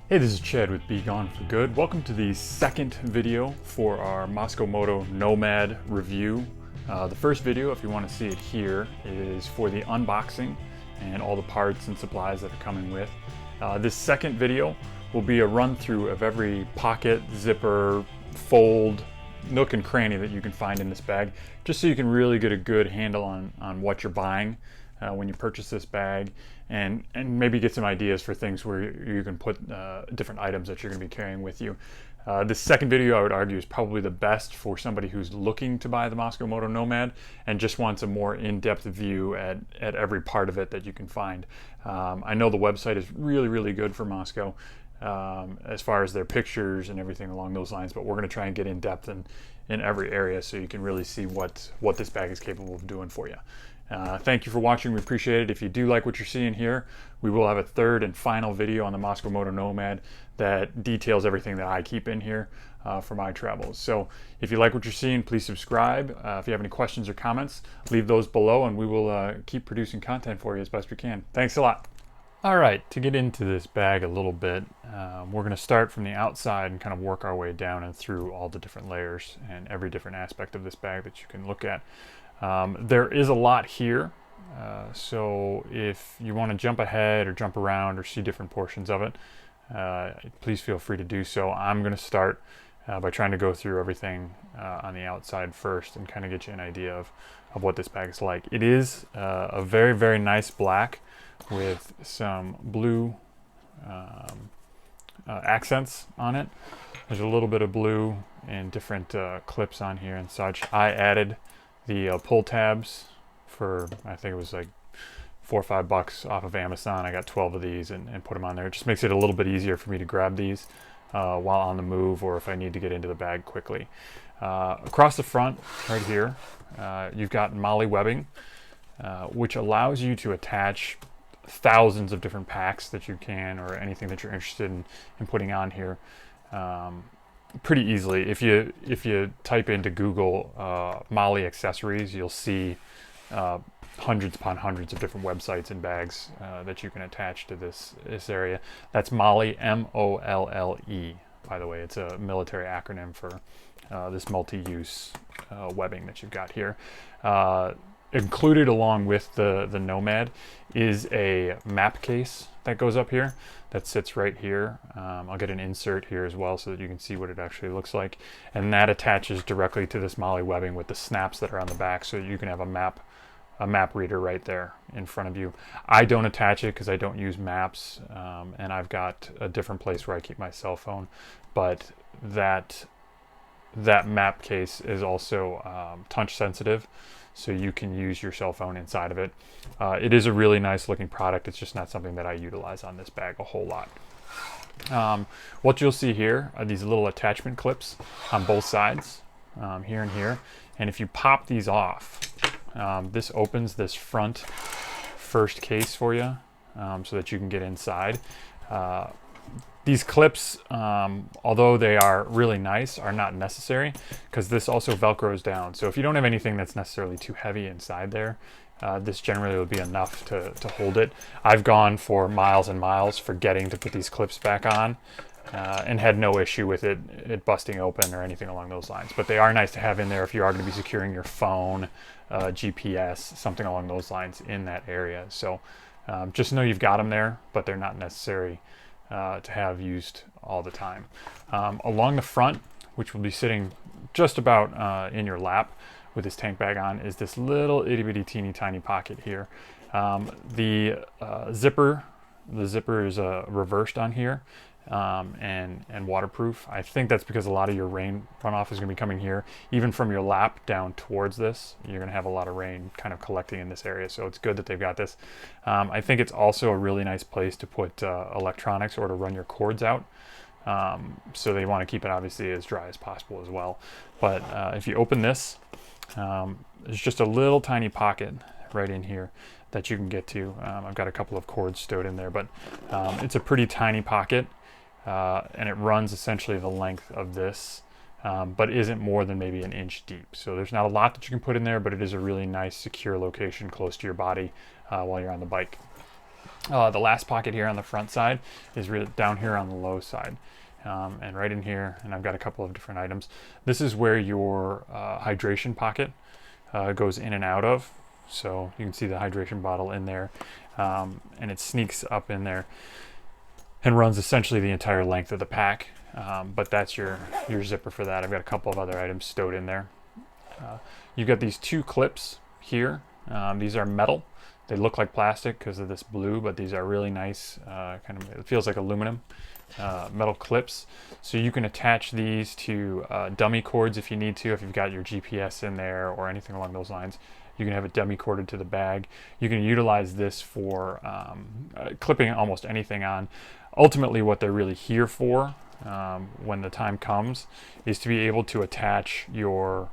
Hey, this is Chad with Be Gone for Good. Welcome to the second video for our Mosko Moto Nomad review. The first video, if you want to see it here, is for the unboxing and all the parts and supplies that are coming with. This second video will be a run through of every pocket, zipper, fold, nook and cranny that you can find in this bag, just so you can really get a good handle on what you're buying when you purchase this bag, and maybe get some ideas for things where you can put different items that you're going to be carrying with you. This second video, I would argue, is probably the best for somebody who's looking to buy the Mosko Moto Nomad and just wants a more in-depth view at every part of it that you can find. I know the website is really good for Mosko as far as their pictures and everything along those lines, but we're going to try and get in depth in every area so you can really see what this bag is capable of doing for you. Thank you for watching. We appreciate it. If you do like what you're seeing here, we will have a third and final video on the Mosko Moto Nomad that details everything that I keep in here for my travels. So if you like what you're seeing, please subscribe. If you have any questions or comments, leave those below and we will keep producing content for you as best we can. Thanks a lot. All right, to get into this bag a little bit, we're going to start from the outside and kind of work our way down and through all the different layers and every different aspect of this bag that you can look at. There is a lot here, so if you want to jump ahead or jump around or see different portions of it, please feel free to do so. I'm going to start by trying to go through everything on the outside first and kind of get you an idea of what this bag is like. It is a very nice black with some blue accents on it. There's a little bit of blue and different clips on here and such. I added the pull tabs for, I think it was like $4 or $5 off of Amazon. I got 12 of these and put them on there. It just makes it a little bit easier for me to grab these while on the move, or if I need to get into the bag quickly. Across the front, right here, you've got MOLLE webbing, which allows you to attach thousands of different packs that you can, or anything that you're interested in putting on here. Pretty easily. If you type into Google MOLLE accessories, you'll see hundreds upon hundreds of different websites and bags that you can attach to this area. That's MOLLE, M-O-L-L-E. By the way, it's a military acronym for this multi-use webbing that you've got here. Included along with the Nomad is a map case that goes up here that sits right here. I'll get an insert here as well so that you can see what it actually looks like, and that attaches directly to this MOLLE webbing with the snaps that are on the back, so you can have a map reader right there in front of you. I don't attach it because I don't use maps, and I've got a different place where I keep my cell phone, but that map case is also touch sensitive, so you can use your cell phone inside of it. It is a really nice looking product. It's just not something that I utilize on this bag a whole lot. What you'll see here are these little attachment clips on both sides, here and here. And if you pop these off, this opens this first case for you, so that you can get inside. These clips, although they are really nice, are not necessary because this also Velcros down. So if you don't have anything that's necessarily too heavy inside there, this generally will be enough to hold it. I've gone for miles and miles forgetting to put these clips back on and had no issue with it busting open or anything along those lines. But they are nice to have in there if you are going to be securing your phone, GPS, something along those lines in that area. So just know you've got them there, but they're not necessary to have used all the time. Along the front, which will be sitting just about in your lap with this tank bag on, is this little itty bitty teeny tiny pocket here. The zipper is reversed on here, and waterproof. I think that's because a lot of your rain runoff is going to be coming here. Even from your lap down towards this, you're going to have a lot of rain kind of collecting in this area, so it's good that they've got this. I think it's also a really nice place to put electronics or to run your cords out. So they want to keep it obviously as dry as possible as well. But if you open this, there's just a little tiny pocket right in here that you can get to. I've got a couple of cords stowed in there, but it's a pretty tiny pocket, and it runs essentially the length of this, but isn't more than maybe an inch deep. So there's not a lot that you can put in there, but it is a really nice secure location close to your body while you're on the bike. The last pocket here on the front side is really down here on the low side. And right in here, and I've got a couple of different items. This is where your hydration pocket goes in and out of. So you can see the hydration bottle in there, and it sneaks up in there and runs essentially the entire length of the pack. But that's your zipper for that. I've got a couple of other items stowed in there. You've got these two clips here. These are metal. They look like plastic because of this blue, but these are really nice, it feels like aluminum metal clips. So you can attach these to dummy cords if you need to, if you've got your GPS in there or anything along those lines. You can have it dummy corded to the bag. You can utilize this for clipping almost anything on. Ultimately, what they're really here for when the time comes is to be able to attach your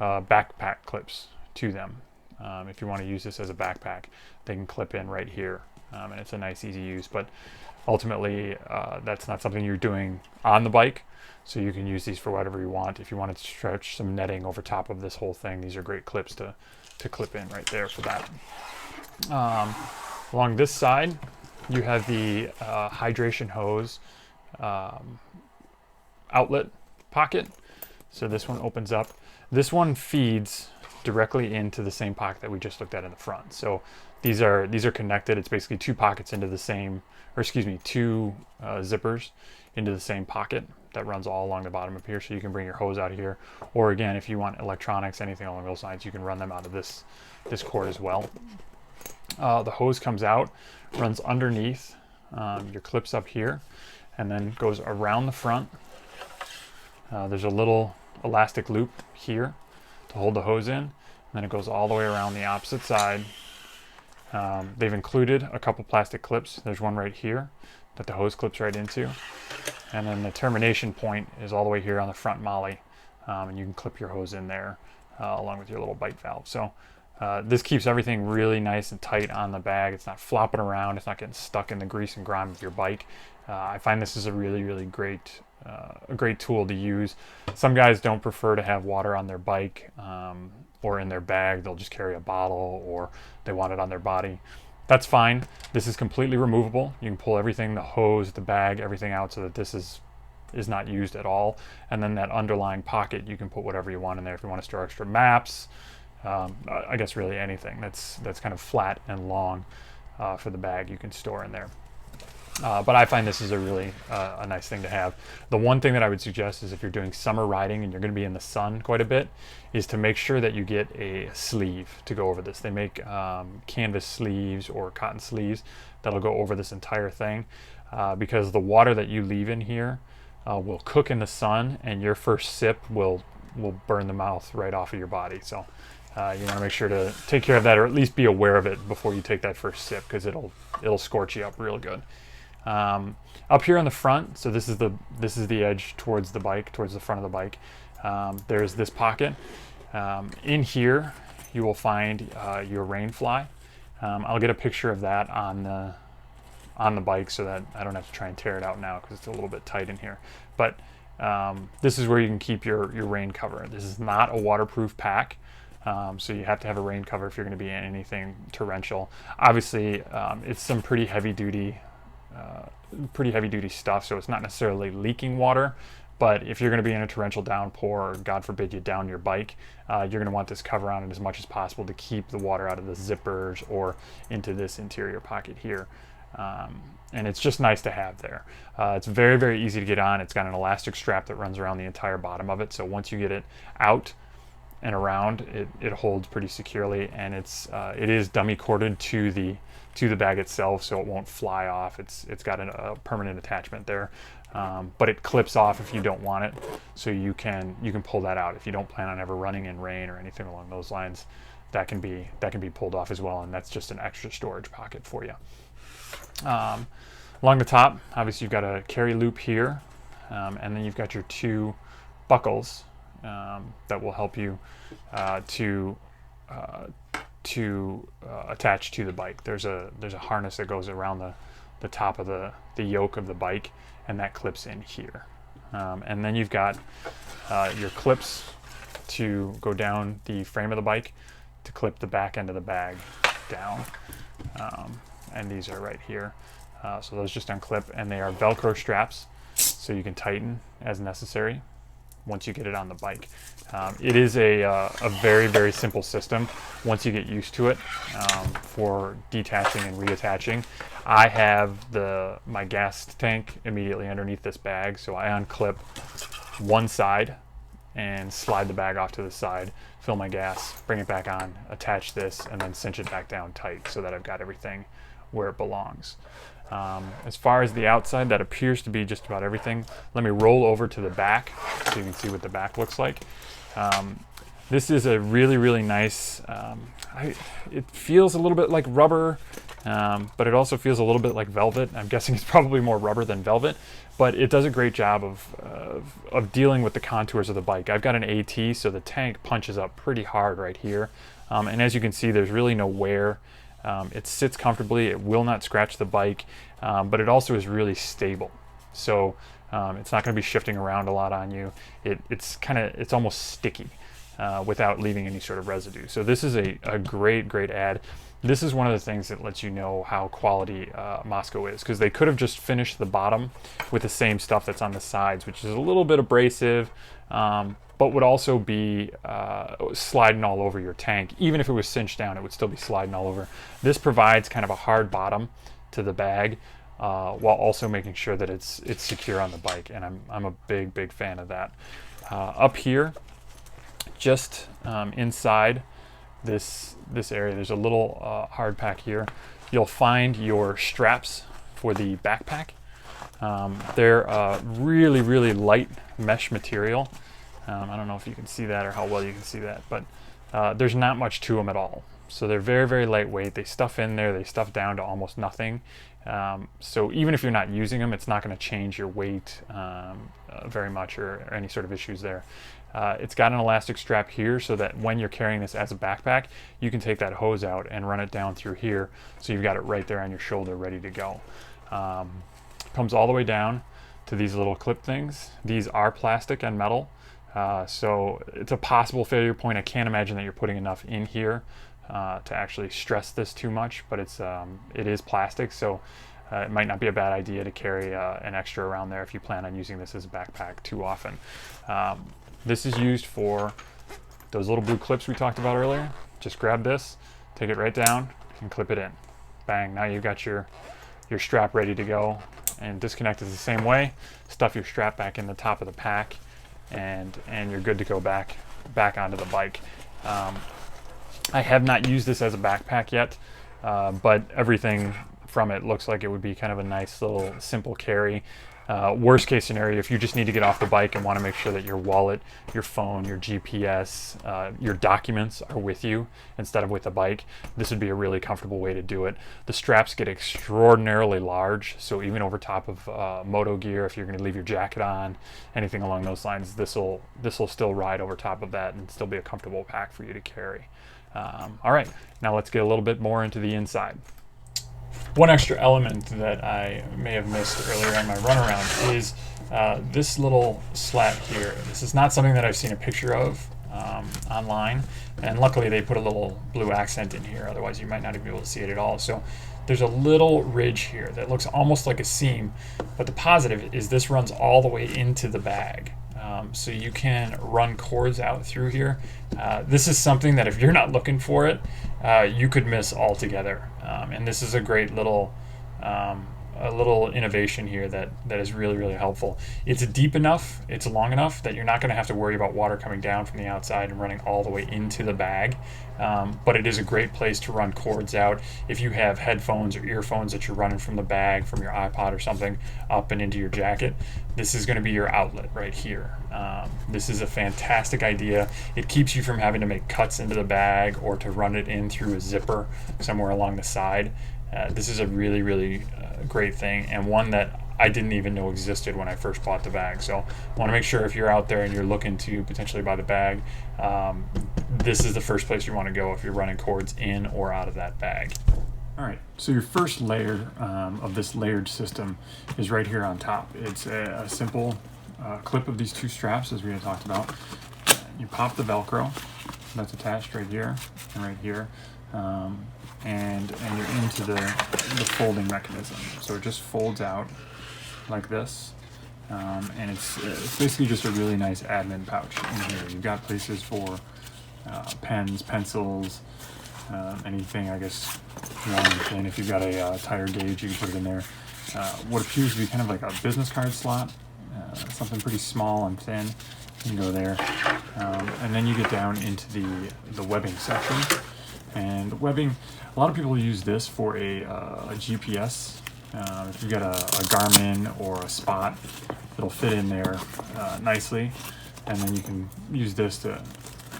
backpack clips to them. If you want to use this as a backpack, they can clip in right here, and it's a nice easy use. But ultimately, that's not something you're doing on the bike, so you can use these for whatever you want. If you want to stretch some netting over top of this whole thing, these are great clips to clip in right there for that. Along this side, you have the hydration hose outlet pocket. So this one opens up. This one feeds directly into the same pocket that we just looked at in the front. So these are connected. It's basically two pockets into the same, or excuse me, two zippers into the same pocket that runs all along the bottom of here. So you can bring your hose out of here, or again, if you want electronics, anything along those lines, you can run them out of this cord as well. The hose comes out, runs underneath your clips up here, and then goes around the front. There's a little elastic loop here to hold the hose in, and then it goes all the way around the opposite side. They've included a couple plastic clips. There's one right here that the hose clips right into, and then the termination point is all the way here on the front molly, and you can clip your hose in there along with your little bite valve. So this keeps everything really nice and tight on the bag. It's not flopping around. It's not getting stuck in the grease and grime of your bike. I find this is a really great a great tool to use. Some guys don't prefer to have water on their bike or in their bag. They'll just carry a bottle, or they want it on their body. That's fine. This is completely removable. You can pull everything, the hose, the bag, everything out, so that this is not used at all. And then that underlying pocket, you can put whatever you want in there. If you want to store extra maps, I guess really anything that's kind of flat and long for the bag, you can store in there. But I find this is a really a nice thing to have. The one thing that I would suggest is if you're doing summer riding and you're going to be in the sun quite a bit, is to make sure that you get a sleeve to go over this. They make canvas sleeves or cotton sleeves that'll go over this entire thing, because the water that you leave in here will cook in the sun, and your first sip will burn the mouth right off of your body. So you want to make sure to take care of that, or at least be aware of it before you take that first sip, because it'll scorch you up real good. Up here on the front, so this is the edge towards the bike, towards the front of the bike. There's this pocket. In here, you will find your rain fly. I'll get a picture of that on the bike so that I don't have to try and tear it out now because it's a little bit tight in here. But this is where you can keep your rain cover. This is not a waterproof pack. So you have to have a rain cover if you're going to be in anything torrential. Obviously, it's some pretty heavy duty stuff, so it's not necessarily leaking water, but if you're going to be in a torrential downpour, or God forbid you down your bike, you're going to want this cover on it as much as possible to keep the water out of the zippers or into this interior pocket here. And it's just nice to have there. It's very easy to get on. It's got an elastic strap that runs around the entire bottom of it, so once you get it out and around, it holds pretty securely, and it is dummy corded to the bag itself, so it won't fly off. It's got a permanent attachment there, but it clips off if you don't want it, so you can pull that out if you don't plan on ever running in rain or anything along those lines. That can be pulled off as well, and that's just an extra storage pocket for you. Along the top, obviously you've got a carry loop here and then you've got your 2 buckles that will help you to attach to the bike. There's a harness that goes around the top of the yoke of the bike, and that clips in here. And then you've got your clips to go down the frame of the bike to clip the back end of the bag down. And these are right here. So those just unclip, and they are Velcro straps, so you can tighten as necessary once you get it on the bike. It is a very, very simple system once you get used to it for detaching and reattaching. I have my gas tank immediately underneath this bag, so I unclip one side and slide the bag off to the side, fill my gas, bring it back on, attach this, and then cinch it back down tight so that I've got everything where it belongs. As far as the outside, that appears to be just about everything. Let me roll over to the back so you can see what the back looks like. This is a really, really nice, it feels a little bit like rubber, but it also feels a little bit like velvet. I'm guessing it's probably more rubber than velvet, but it does a great job of dealing with the contours of the bike. I've got an AT, so the tank punches up pretty hard right here. And as you can see, there's really no wear. It sits comfortably, it will not scratch the bike, but it also is really stable. So it's not going to be shifting around a lot on you. It's almost sticky without leaving any sort of residue. So this is a great, great add. This is one of the things that lets you know how quality Mosko is, because they could have just finished the bottom with the same stuff that's on the sides, which is a little bit abrasive, but would also be sliding all over your tank. Even if it was cinched down, it would still be sliding all over. This provides kind of a hard bottom to the bag while also making sure that it's secure on the bike, and I'm a big, big fan of that. Up here, just inside this area, there's a little hard pack here. You'll find your straps for the backpack. They're really, really light mesh material. I don't know if you can see that or how well you can see that, but there's not much to them at all. So they're very, very lightweight. They stuff in there, they stuff down to almost nothing. So even if you're not using them, it's not going to change your weight very much or any sort of issues there. It's got an elastic strap here so that when you're carrying this as a backpack, you can take that hose out and run it down through here. So you've got it right there on your shoulder ready to go. Comes all the way down to these little clip things. These are plastic and metal. So it's a possible failure point. I can't imagine that you're putting enough in here to actually stress this too much, but it is plastic, so it might not be a bad idea to carry an extra around there if you plan on using this as a backpack too often. This is used for those little blue clips we talked about earlier. Just grab this, take it right down, and clip it in. Bang, now you've got your strap ready to go. And disconnect is the same way. Stuff your strap back in the top of the pack, and you're good to go back onto the bike. I have not used this as a backpack yet, but everything from it looks like it would be kind of a nice little simple carry. Worst case scenario, if you just need to get off the bike and want to make sure that your wallet, your phone, your GPS, your documents are with you instead of with the bike, this would be a really comfortable way to do it. The straps get extraordinarily large, so even over top of moto gear, if you're going to leave your jacket on, anything along those lines, this will still ride over top of that and still be a comfortable pack for you to carry. All right, now let's get a little bit more into the inside. One extra element that I may have missed earlier on my runaround is this little slat here. This is not something that I've seen a picture of online, and luckily they put a little blue accent in here, otherwise you might not even be able to see it at all. So there's a little ridge here that looks almost like a seam, but the positive is this runs all the way into the bag. So you can run cords out through here. This is something that if you're not looking for it, you could miss altogether. And this is a great little innovation here that is really, really helpful. It's deep enough, it's long enough that you're not going to have to worry about water coming down from the outside and running all the way into the bag. But it is a great place to run cords out if you have headphones or earphones that you're running from the bag, from your iPod or something, up and into your jacket. This is going to be your outlet right here. This is a fantastic idea. It keeps you from having to make cuts into the bag or to run it in through a zipper somewhere along the side. This is a really, really great thing, and one that I didn't even know existed when I first bought the bag. So I want to make sure if you're out there and you're looking to potentially buy the bag, this is the first place you want to go if you're running cords in or out of that bag. All right, so your first layer of this layered system is right here on top. It's a simple clip of these two straps, as we had talked about. You pop the Velcro that's attached right here and right here, and you're into the folding mechanism. So it just folds out like this, and it's basically just a really nice admin pouch in here. You've got places for pens, pencils, anything, I guess, long and thin. If you've got a tire gauge, you can put it in there. What appears to be kind of like a business card slot, something pretty small and thin. You can go there, and then you get down into the webbing section. And the webbing, a lot of people use this for a GPS. If you've got a Garmin or a Spot, it'll fit in there nicely, and then you can use this to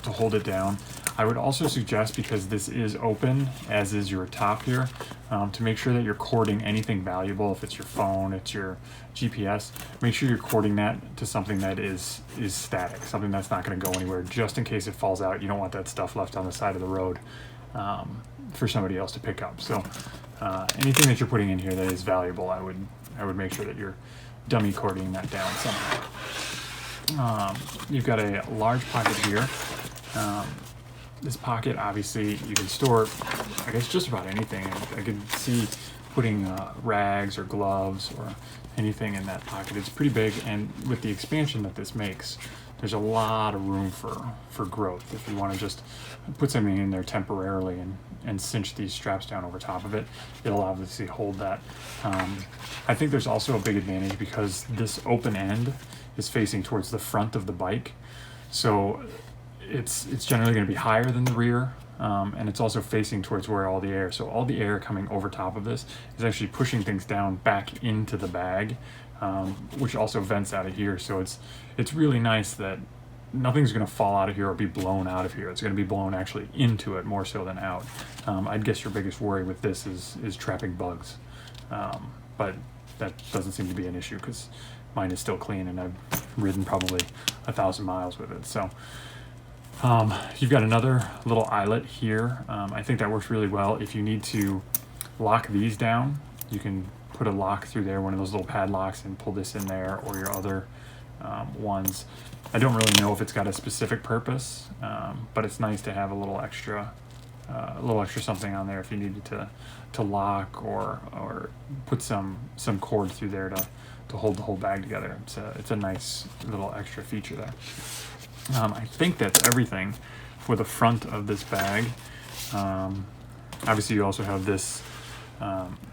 hold it down. I would also suggest, because this is open, as is your top here, to make sure that you're cording anything valuable. If it's your phone, it's your GPS, make sure you're cording that to something that is static, something that's not going to go anywhere, just in case it falls out. You don't want that stuff left on the side of the road for somebody else to pick up. So anything that you're putting in here that is valuable, I would make sure that you're dummy cording that down somehow. You've got a large pocket here. This pocket, obviously, you can store, I guess, just about anything. I can see putting rags or gloves or anything in that pocket. It's pretty big, and with the expansion that this makes, there's a lot of room for growth. If you want to just put something in there temporarily and cinch these straps down over top of it, it'll obviously hold that. I think there's also a big advantage because this open end is facing towards the front of the bike. So it's generally going to be higher than the rear, and it's also facing towards where all the air. So all the air coming over top of this is actually pushing things down back into the bag, which also vents out of here. So it's really nice that nothing's going to fall out of here or be blown out of here. It's going to be blown actually into it more so than out. I'd guess your biggest worry with this is trapping bugs, but that doesn't seem to be an issue because mine is still clean and I've ridden probably 1,000 miles with it. So you've got another little eyelet here. I think that works really well. If you need to lock these down, you can put a lock through there, one of those little padlocks, and pull this in there, or your other ones. I don't really know if it's got a specific purpose, but it's nice to have a little extra something on there if you needed to lock or put some cord through there to hold the whole bag together. It's a nice little extra feature there. I think that's everything for the front of this bag. Obviously, you also have this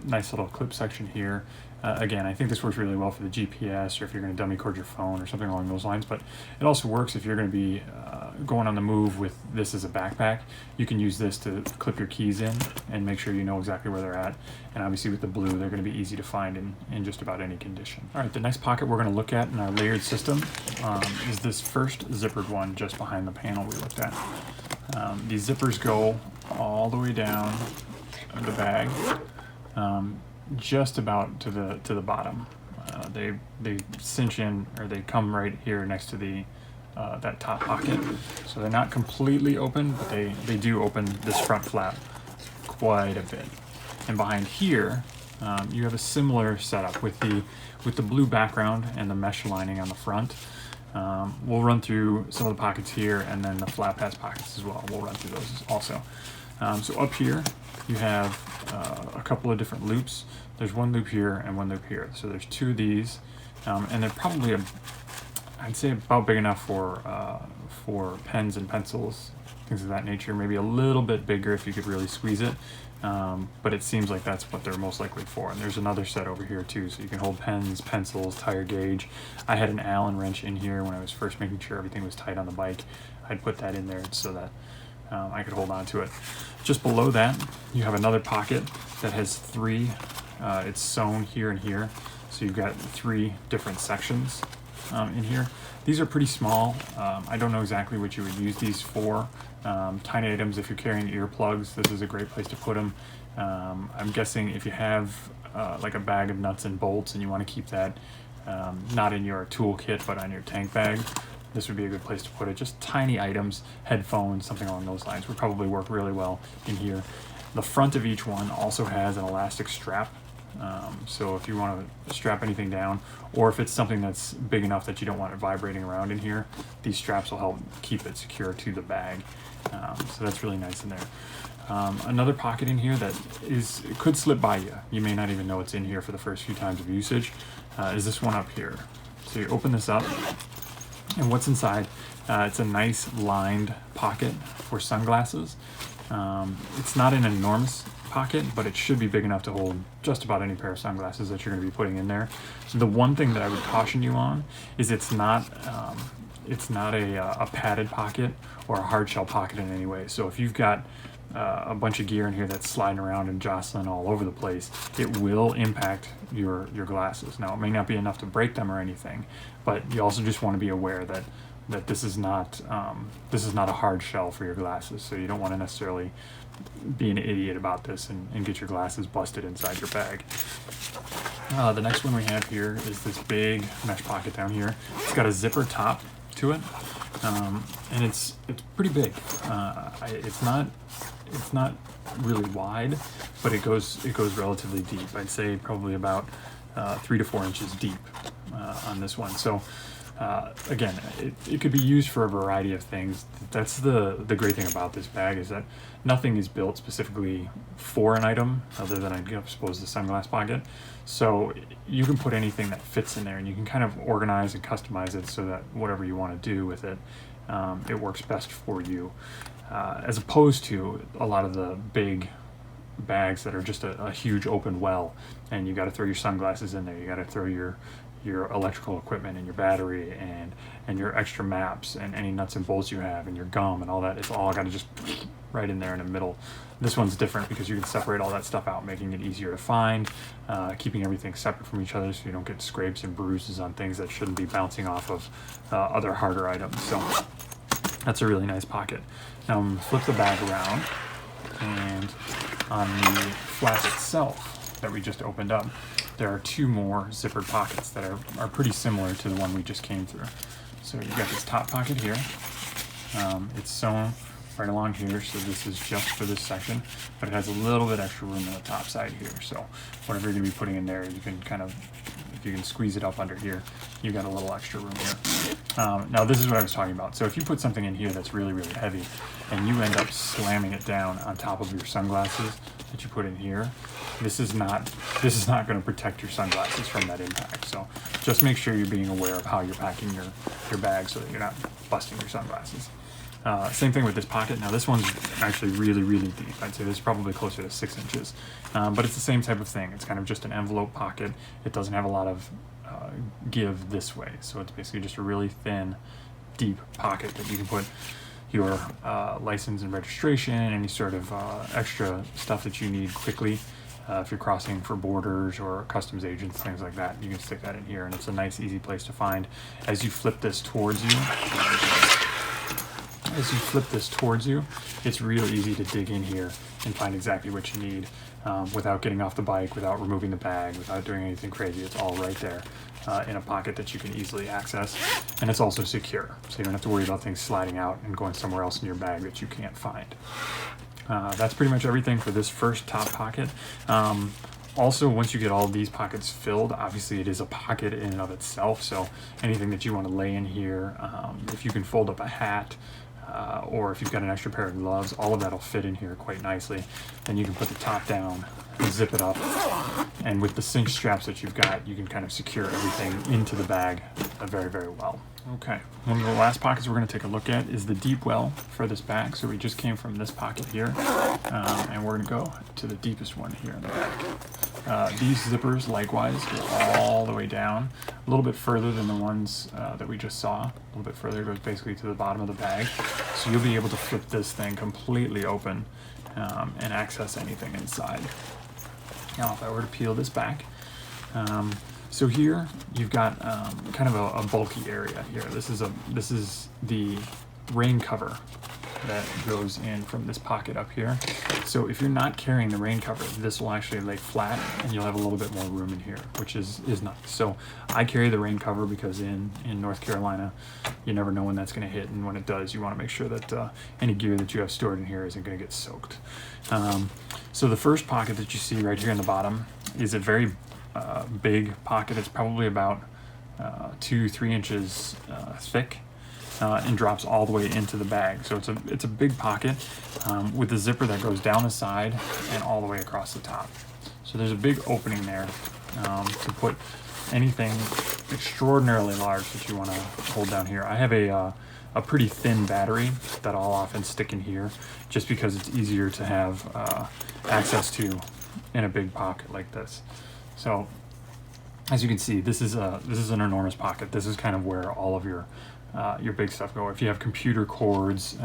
nice little clip section here. Again, I think this works really well for the GPS, or if you're going to dummy cord your phone or something along those lines, but it also works if you're going to be going on the move with this as a backpack. You can use this to clip your keys in and make sure you know exactly where they're at. And obviously with the blue, they're going to be easy to find in just about any condition. All right, the next pocket we're going to look at in our layered system is this first zippered one just behind the panel we looked at. These zippers go all the way down the bag, just about to the bottom. They cinch in, or they come right here next to the that top pocket. So they're not completely open, but they do open this front flap quite a bit. And behind here, you have a similar setup with the blue background and the mesh lining on the front. We'll run through some of the pockets here, and then the flat pass pockets as well. We'll run through those also. So up here, you have a couple of different loops. There's one loop here and one loop here. So there's two of these, and they're probably, I'd say, about big enough for pens and pencils, things of that nature. Maybe a little bit bigger if you could really squeeze it, but it seems like that's what they're most likely for. And there's another set over here too, so you can hold pens, pencils, tire gauge. I had an Allen wrench in here when I was first making sure everything was tight on the bike. I'd put that in there so that I could hold on to it. Just below that, you have another pocket that has three. It's sewn here and here, so you've got three different sections in here. These are pretty small. I don't know exactly what you would use these for. Tiny items, if you're carrying earplugs, this is a great place to put them. I'm guessing if you have like a bag of nuts and bolts and you want to keep that not in your toolkit but on your tank bag, this would be a good place to put it. Just tiny items, headphones, something along those lines would probably work really well in here. The front of each one also has an elastic strap. So if you want to strap anything down, or if it's something that's big enough that you don't want it vibrating around in here, these straps will help keep it secure to the bag. So that's really nice in there. Another pocket in here that it could slip by you. You may not even know it's in here for the first few times of usage, is this one up here. So you open this up, and what's inside, it's a nice lined pocket for sunglasses. It's not an enormous pocket, but it should be big enough to hold just about any pair of sunglasses that you're going to be putting in there. The one thing that I would caution you on is it's not a padded pocket or a hard shell pocket in any way. So if you've got a bunch of gear in here that's sliding around and jostling all over the place, it will impact your glasses. Now, it may not be enough to break them or anything, but you also just want to be aware that this is not a hard shell for your glasses. So you don't want to necessarily be an idiot about this and get your glasses busted inside your bag. The next one we have here is this big mesh pocket down here. It's got a zipper top to it, and it's pretty big. It's not really wide, but it goes relatively deep. I'd say probably about 3 to 4 inches deep on this one. So again, it could be used for a variety of things. That's the great thing about this bag, is that nothing is built specifically for an item other than, I suppose, the sunglass pocket. So you can put anything that fits in there, and you can kind of organize and customize it so that whatever you want to do with it, it works best for you. As opposed to a lot of the big bags that are just a huge open well, and you got to throw your sunglasses in there, you got to throw your electrical equipment and your battery and your extra maps and any nuts and bolts you have and your gum and all that. It's all got to just right in there in the middle. This one's different because you can separate all that stuff out, making it easier to find, keeping everything separate from each other so you don't get scrapes and bruises on things that shouldn't be bouncing off of other harder items. So that's a really nice pocket. Now I'm going to flip the bag around, and on the flap itself that we just opened up, there are 2 more zippered pockets that are pretty similar to the one we just came through. So you've got this top pocket here. It's sewn right along here, so this is just for this section, but it has a little bit extra room on the top side here. So whatever you're going to be putting in there, you can kind of, if you can squeeze it up under here, you've got a little extra room here. Now this is what I was talking about. So if you put something in here that's really, really heavy, and you end up slamming it down on top of your sunglasses that you put in here, this is not going to protect your sunglasses from that impact. So just make sure you're being aware of how you're packing your bag so that you're not busting your sunglasses. Same thing with this pocket. Now this one's actually really, really deep. I'd say this is probably closer to 6 inches, but it's the same type of thing. It's kind of just an envelope pocket. It doesn't have a lot of give this way, so it's basically just a really thin, deep pocket that you can put your license and registration, any sort of extra stuff that you need quickly. If you're crossing for borders or customs agents, things like that, you can stick that in here, and it's a nice, easy place to find. As you flip this towards you, it's real easy to dig in here and find exactly what you need without getting off the bike, without removing the bag, without doing anything crazy. It's all right there in a pocket that you can easily access, and it's also secure, so you don't have to worry about things sliding out and going somewhere else in your bag that you can't find. That's pretty much everything for this first top pocket. Also, once you get all these pockets filled, obviously it is a pocket in and of itself, so anything that you want to lay in here, if you can fold up a hat, or if you've got an extra pair of gloves, all of that will fit in here quite nicely. Then you can put the top down, zip it up, and with the cinch straps that you've got, you can kind of secure everything into the bag very, very well. Okay, one of the last pockets we're going to take a look at is the deep well for this bag. So we just came from this pocket here, and we're going to go to the deepest one here in the bag. These zippers likewise go all the way down, a little bit further than the ones that we just saw. A little bit further, goes basically to the bottom of the bag. So you'll be able to flip this thing completely open and access anything inside. Now if I were to peel this back, So here you've got kind of a bulky area here. This is the rain cover that goes in from this pocket up here. So if you're not carrying the rain cover, this will actually lay flat and you'll have a little bit more room in here, which is nice. So I carry the rain cover because in North Carolina, you never know when that's going to hit, and when it does, you want to make sure that any gear that you have stored in here isn't going to get soaked. So the first pocket that you see right here in the bottom is a very big pocket. It's probably about 2-3 inches thick. And drops all the way into the bag. So it's a big pocket with a zipper that goes down the side and all the way across the top. So there's a big opening there to put anything extraordinarily large that you want to hold down here. I have a pretty thin battery that I'll often stick in here just because it's easier to have access to in a big pocket like this. So as you can see, this is an enormous pocket. This is kind of where all of your big stuff go. If you have computer cords,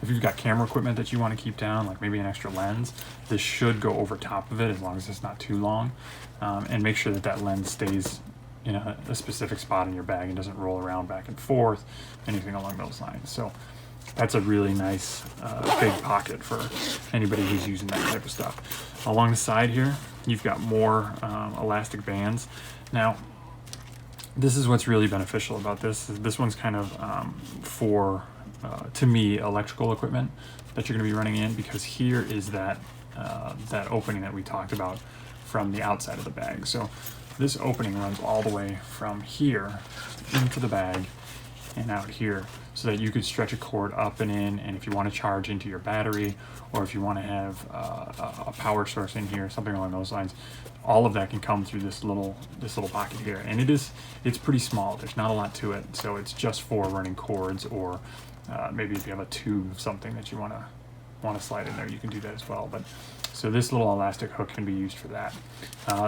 if you've got camera equipment that you want to keep down, like maybe an extra lens, this should go over top of it as long as it's not too long. And make sure that lens stays in a specific spot in your bag and doesn't roll around back and forth, anything along those lines. So that's a really nice big pocket for anybody who's using that type of stuff. Along the side here, you've got more elastic bands. Now, this is what's really beneficial about this. This one's kind of for, to me, electrical equipment that you're going to be running in, because here is that opening that we talked about from the outside of the bag. So this opening runs all the way from here into the bag and out here, so that you could stretch a cord up and in, and if you want to charge into your battery, or if you want to have a power source in here, something along those lines, all of that can come through this little pocket here. And it's pretty small. There's not a lot to it, so it's just for running cords, or maybe if you have a tube of something that you want to slide in there, you can do that as well. But so this little elastic hook can be used for that.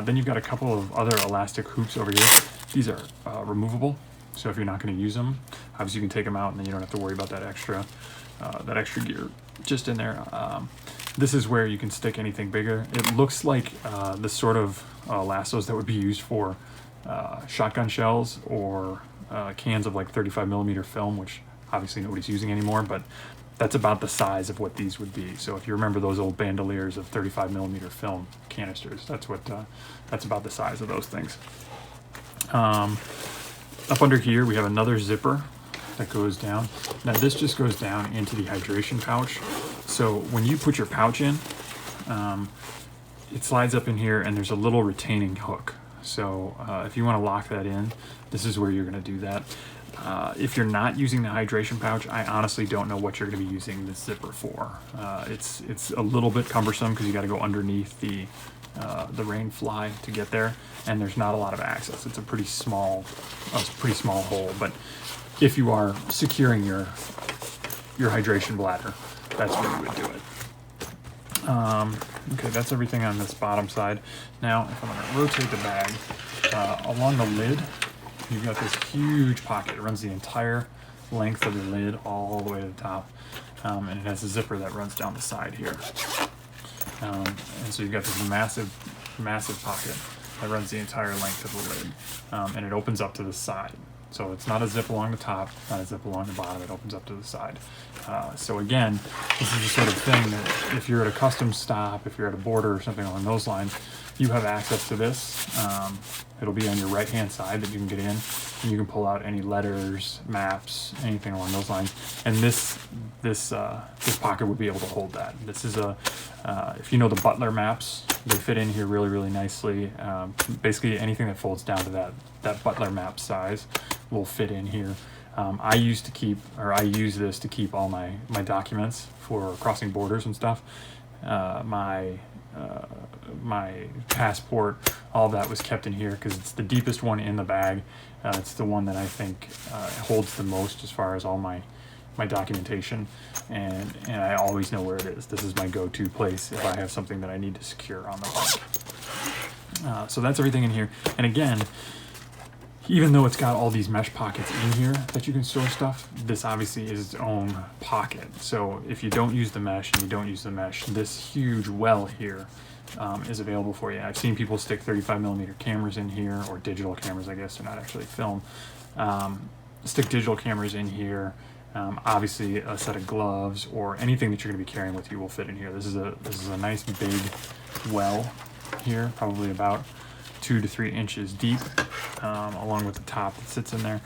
Then you've got a couple of other elastic hoops over here. These are removable. So if you're not going to use them, obviously you can take them out and then you don't have to worry about that extra gear just in there. This is where you can stick anything bigger. It looks like the sort of lassos that would be used for shotgun shells or cans of like 35mm film, which obviously nobody's using anymore, but that's about the size of what these would be. So if you remember those old bandoliers of 35mm film canisters, that's about the size of those things. Up under here, we have another zipper that goes down. Now this just goes down into the hydration pouch. So when you put your pouch in, it slides up in here and there's a little retaining hook. So if you want to lock that in, this is where you're going to do that. If you're not using the hydration pouch, I honestly don't know what you're going to be using this zipper for. It's a little bit cumbersome because you got to go underneath the rain fly to get there, and there's not a lot of access. It's a pretty small hole. But if you are securing your hydration bladder, that's where you would do it. Okay, that's everything on this bottom side. Now, if I'm going to rotate the bag, along the lid, you've got this huge pocket. It runs the entire length of the lid all the way to the top, and it has a zipper that runs down the side here. And so you've got this massive pocket that runs the entire length of the lid, and it opens up to the side. So it's not a zip along the top, not a zip along the bottom, it opens up to the side. So again, this is the sort of thing that if you're at a customs stop, if you're at a border or something along those lines, you have access to this. It'll be on your right-hand side that you can get in, and you can pull out any letters, maps, anything along those lines. And this pocket would be able to hold that. This is if you know the Butler maps, they fit in here really, really nicely. Basically anything that folds down to that Butler map size will fit in here. I use this to keep all my documents for crossing borders and stuff. My passport, all of that was kept in here because it's the deepest one in the bag. It's the one that I think holds the most as far as all my documentation, and I always know where it is. This is my go-to place if I have something that I need to secure on the bike. So that's everything in here. And again, even though it's got all these mesh pockets in here that you can store stuff, this obviously is its own pocket. So if you don't use the mesh and you don't use the mesh, this huge well here is available for you. I've seen people stick 35mm cameras in here, or digital cameras, I guess, they're not actually film. Stick digital cameras in here. Obviously, a set of gloves or anything that you're going to be carrying with you will fit in here. This is a nice big well here, probably about 2 to 3 inches deep, along with the top that sits in there,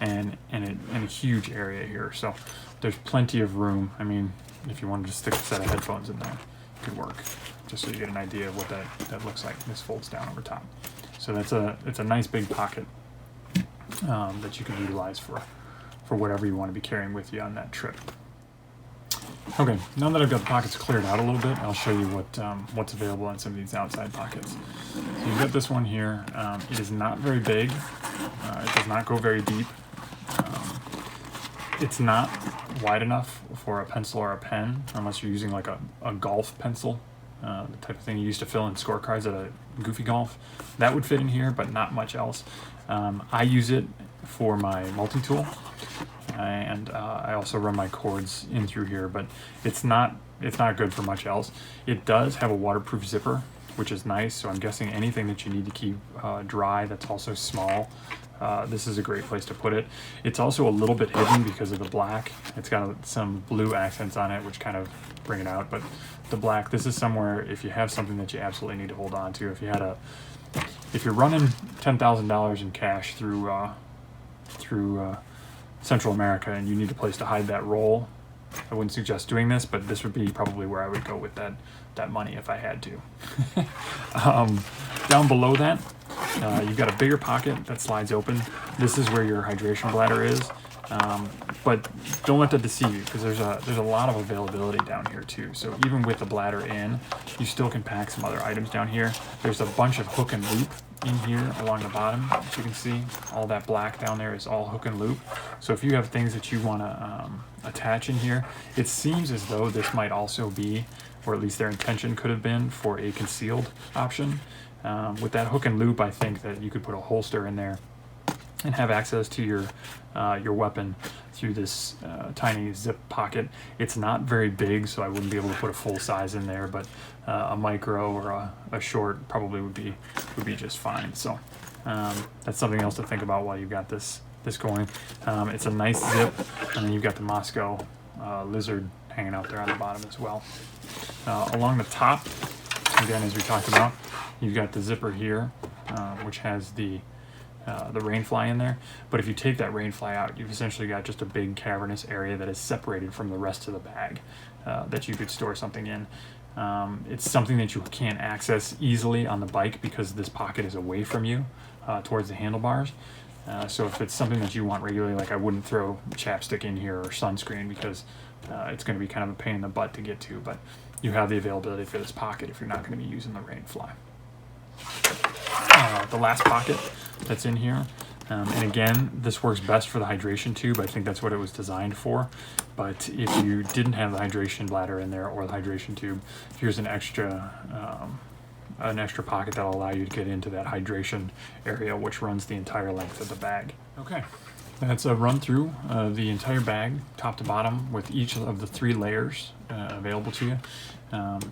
and a huge area here. So there's plenty of room. I mean, if you wanted to stick a set of headphones in there, it could work. Just so you get an idea of what that looks like. This folds down over top. So it's a nice big pocket that you can utilize for whatever you want to be carrying with you on that trip. Okay, now that I've got the pockets cleared out a little bit, I'll show you what's available on some of these outside pockets. So you've got this one here. It is not very big. It does not go very deep. It's not wide enough for a pencil or a pen, unless you're using like a golf pencil, the type of thing you used to fill in scorecards at a Goofy Golf. That would fit in here, but not much else. I use it for my multi-tool, and I also run my cords in through here, but it's not good for much else. It does have a waterproof zipper, which is nice, so I'm guessing anything that you need to keep dry that's also small, this is a great place to put it. It's also a little bit hidden because of the black. It's got some blue accents on it, which kind of bring it out, but the black, this is somewhere if you have something that you absolutely need to hold on to. If you're running $10,000 in cash through Central America and you need a place to hide that roll, I wouldn't suggest doing this, but this would be probably where I would go with that money if I had to. Down below that, you've got a bigger pocket that slides open. This is where your hydration bladder is, but don't let that deceive you, because there's a lot of availability down here too. So even with the bladder in, you still can pack some other items down here. There's a bunch of hook and loop in here along the bottom, as you can see. All that black down there is all hook and loop. So if you have things that you want to attach in here, it seems as though this might also be, or at least their intention could have been, for a concealed option. With that hook and loop, I think that you could put a holster in there and have access to your weapon through this tiny zip pocket. It's not very big, so I wouldn't be able to put a full size in there, but a micro or a short probably would be just fine. So that's something else to think about while you've got this going. It's a nice zip, and then you've got the Mosko lizard hanging out there on the bottom as well. Along the top, again, as we talked about, you've got the zipper here, which has the rainfly in there. But if you take that rainfly out, you've essentially got just a big cavernous area that is separated from the rest of the bag that you could store something in. It's something that you can't access easily on the bike because this pocket is away from you towards the handlebars. So if it's something that you want regularly, like I wouldn't throw chapstick in here or sunscreen because it's going to be kind of a pain in the butt to get to, but you have the availability for this pocket if you're not going to be using the rainfly. The last pocket that's in here, and again, this works best for the hydration tube. I think that's what it was designed for. But if you didn't have the hydration bladder in there or the hydration tube, here's an extra pocket that'll allow you to get into that hydration area, which runs the entire length of the bag. Okay, that's a run through the entire bag, top to bottom, with each of the 3 layers available to you.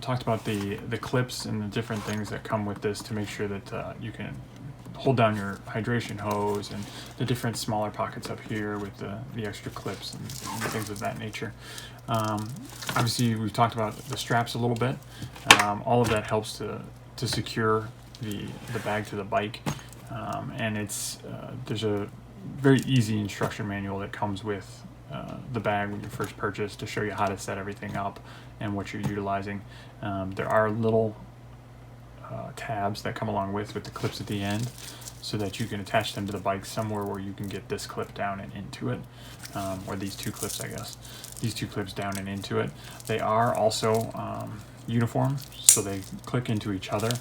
Talked about the clips and the different things that come with this to make sure that you can hold down your hydration hose, and the different smaller pockets up here with the extra clips and things of that nature. Obviously, we've talked about the straps a little bit. All of that helps to secure the bag to the bike, and there's a very easy instruction manual that comes with the bag when you first purchase to show you how to set everything up and what you're utilizing. There are little tabs that come along with the clips at the end, so that you can attach them to the bike somewhere where you can get this clip down and into it, or these 2 clips, I guess. These 2 clips down and into it. They are also uniform, so they click into each other.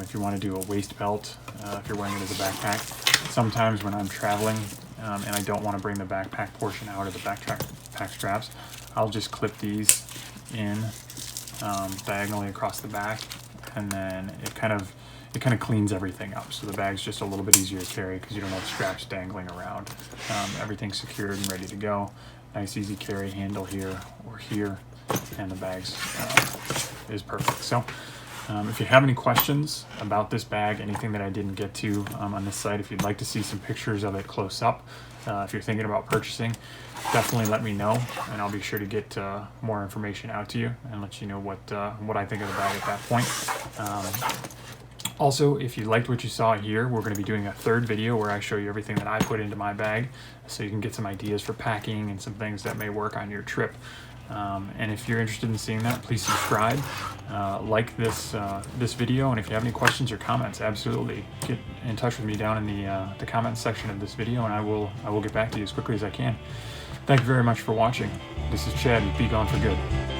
If you want to do a waist belt, if you're wearing it as a backpack. Sometimes when I'm traveling and I don't want to bring the backpack portion out of the backpack straps, I'll just clip these in diagonally across the back, and then it kind of cleans everything up. So the bag's just a little bit easier to carry because you don't have straps dangling around. Everything's secured and ready to go. Nice easy carry handle here or here, and the bag's is perfect. So If you have any questions about this bag, anything that I didn't get to on this site, if you'd like to see some pictures of it close up, if you're thinking about purchasing, definitely let me know, and I'll be sure to get more information out to you and let you know what I think of the bag at that point. Also, if you liked what you saw here, we're going to be doing a third video where I show you everything that I put into my bag, so you can get some ideas for packing and some things that may work on your trip. And if you're interested in seeing that, please subscribe, like this video, and if you have any questions or comments, absolutely get in touch with me down in the comments section of this video, and I will get back to you as quickly as I can. Thank you very much for watching. This is Chad with Be Gone for Good.